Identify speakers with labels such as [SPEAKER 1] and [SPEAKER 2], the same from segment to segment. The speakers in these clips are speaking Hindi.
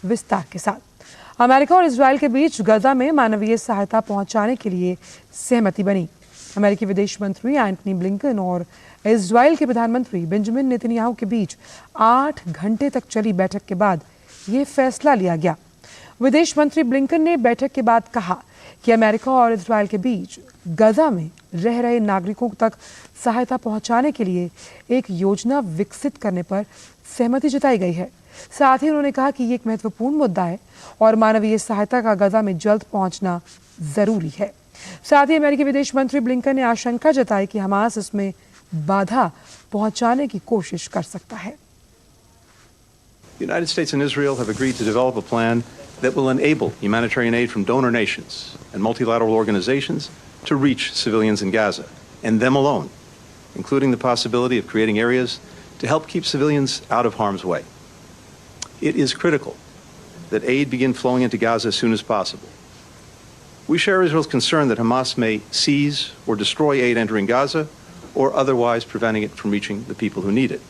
[SPEAKER 1] विस्तार के साथ अमेरिका और इजरायल के बीच गजा में मानवीय सहायता पहुंचाने के लिए सहमति बनी। अमेरिकी विदेश मंत्री एंटनी ब्लिंकन और इजरायल के प्रधानमंत्री बेंजामिन नेतन्याहू के बीच 8 घंटे तक चली बैठक के बाद ये फैसला लिया गया। विदेश मंत्री ब्लिंकन ने बैठक के बाद कहा कि अमेरिका और इजरायल के बीच गजा में रह रहे नागरिकों तक सहायता पहुंचाने के लिए एक योजना विकसित करने पर सहमति जताई गई है। साथ ही उन्होंने कहा कि ये एक महत्वपूर्ण मुद्दा है और मानवीय सहायता का गजा में जल्द पहुंचना जरूरी है। साथ ही अमेरिकी विदेश मंत्री ब्लिंकन ने आशंका जताई कि हमास इसमें बाधा पहुंचाने की कोशिश कर सकता है।
[SPEAKER 2] The United States and Israel have agreed to develop a plan that will enable humanitarian aid from donor nations and multilateral organizations to reach civilians in Gaza, and them alone, including the possibility of creating areas to help keep civilians out of harm's way. It is critical that aid begin flowing into Gaza as soon as possible. We share Israel's concern that Hamas may seize or destroy aid entering Gaza or otherwise preventing it from reaching the people who need it.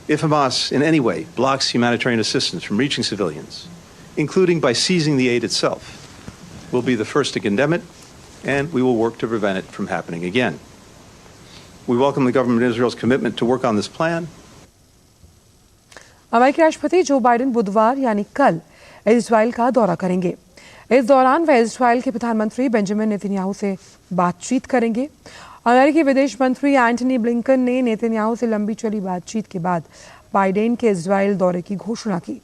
[SPEAKER 2] If Hamas in any way blocks humanitarian assistance from reaching civilians, including by seizing the aid itself, we'll be the first to condemn it, and we will work to prevent it from happening again. We welcome the government of Israel's commitment to work on this plan.
[SPEAKER 1] अमेरिकी राष्ट्रपति जो बाइडेन बुधवार यानी कल इजरायल का दौरा करेंगे। इस दौरान वह इजरायल के प्रधानमंत्री बेंजामिन नेतन्याहू से बातचीत करेंगे। अमेरिकी विदेश मंत्री एंटनी ब्लिंकन ने नेतन्याहू से लंबी चली बातचीत के बाद बाइडेन के इजरायल दौरे की घोषणा की।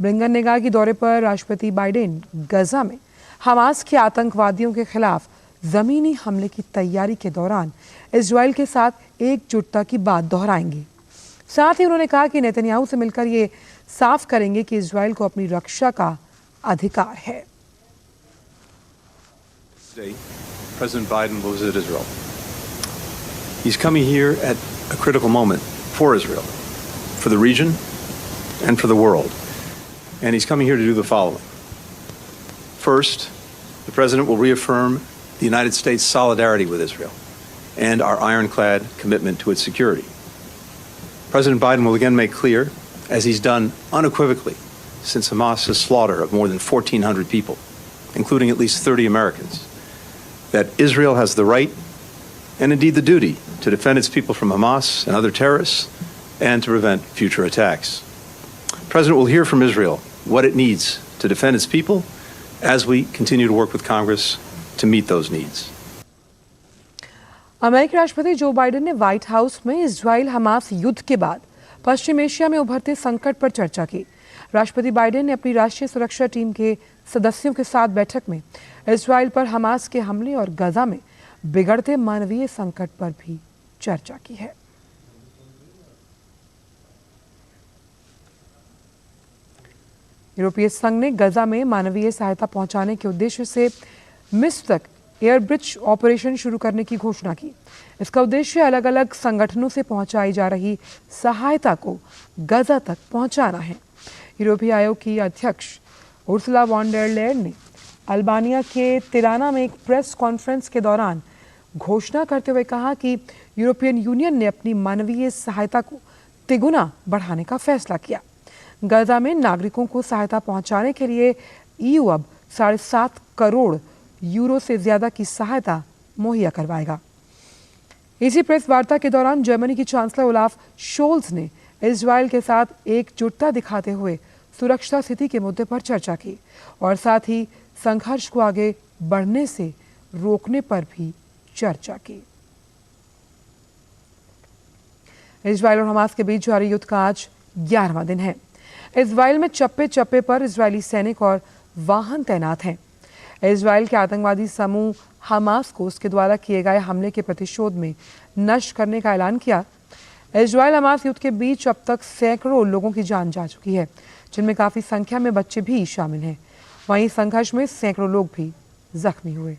[SPEAKER 1] ब्लिंकन ने कहा कि दौरे पर राष्ट्रपति बाइडेन गजा में हमास के आतंकवादियों के खिलाफ जमीनी हमले की तैयारी के दौरान इजरायल के साथ एकजुटता की बात दोहराएंगे। साथ ही उन्होंने कहा कि नेतन्याहू से मिलकर ये साफ करेंगे कि इजरायल को अपनी रक्षा का अधिकार है।
[SPEAKER 2] Today, President Biden will visit Israel. He's coming here at a critical moment for Israel, for the region, and for the world. And he's coming here to do the following. First, the President will reaffirm the United States' solidarity with Israel and our ironclad commitment to its security. President Biden will again make clear, as he's done unequivocally since Hamas's slaughter of more than 1,400 people, including at least 30 Americans, that Israel has the right and indeed the duty to defend its people from Hamas and other terrorists and to prevent future attacks. The President will hear from Israel what it needs to defend its people as we continue to work with Congress to meet those needs.
[SPEAKER 1] अमेरिकी राष्ट्रपति जो बाइडेन ने व्हाइट हाउस में इजरायल हमास युद्ध के बाद पश्चिम एशिया में उभरते संकट पर चर्चा की। राष्ट्रपति बाइडेन ने अपनी राष्ट्रीय सुरक्षा टीम के सदस्यों के साथ बैठक में इजरायल पर हमास के हमले और गजा में बिगड़ते मानवीय संकट पर भी चर्चा की है। यूरोपीय संघ ने गजा में मानवीय सहायता पहुंचाने के उद्देश्य से मिस्र तक एयर ब्रिज ऑपरेशन शुरू करने की घोषणा की। इसका उद्देश्य अलग अलग संगठनों से पहुंचाई जा रही सहायता को गजा तक पहुंचाना है। यूरोपीय आयोग की अध्यक्ष उर्सुला वॉन डेर लेयन ने अल्बानिया के तिराना में एक प्रेस कॉन्फ्रेंस के दौरान घोषणा करते हुए कहा कि यूरोपियन यूनियन ने अपनी मानवीय सहायता को तिगुना बढ़ाने का फैसला किया। गजा में नागरिकों को सहायता पहुंचाने के लिए ईयू अब 7.5 करोड़ यूरो से ज्यादा की सहायता मुहैया करवाएगा। इसी प्रेस वार्ता के दौरान जर्मनी की चांसलर ओलाफ शोल्ज ने इजरायल के साथ एकजुटता दिखाते हुए सुरक्षा स्थिति के मुद्दे पर चर्चा की और साथ ही संघर्ष को आगे बढ़ने से रोकने पर भी चर्चा की। इजरायल और हमास के बीच जारी युद्ध का आज 11वां दिन है। इजरायल में चप्पे चप्पे पर इजरायली सैनिक और वाहन तैनात हैं। इजरायल के आतंकवादी समूह हमास को उसके द्वारा किए गए हमले के प्रतिशोध में नष्ट करने का ऐलान किया। इजरायल हमास युद्ध के बीच अब तक सैकड़ों लोगों की जान जा चुकी है, जिनमें काफी संख्या में बच्चे भी शामिल हैं। वहीं संघर्ष में सैकड़ों लोग भी जख्मी हुए।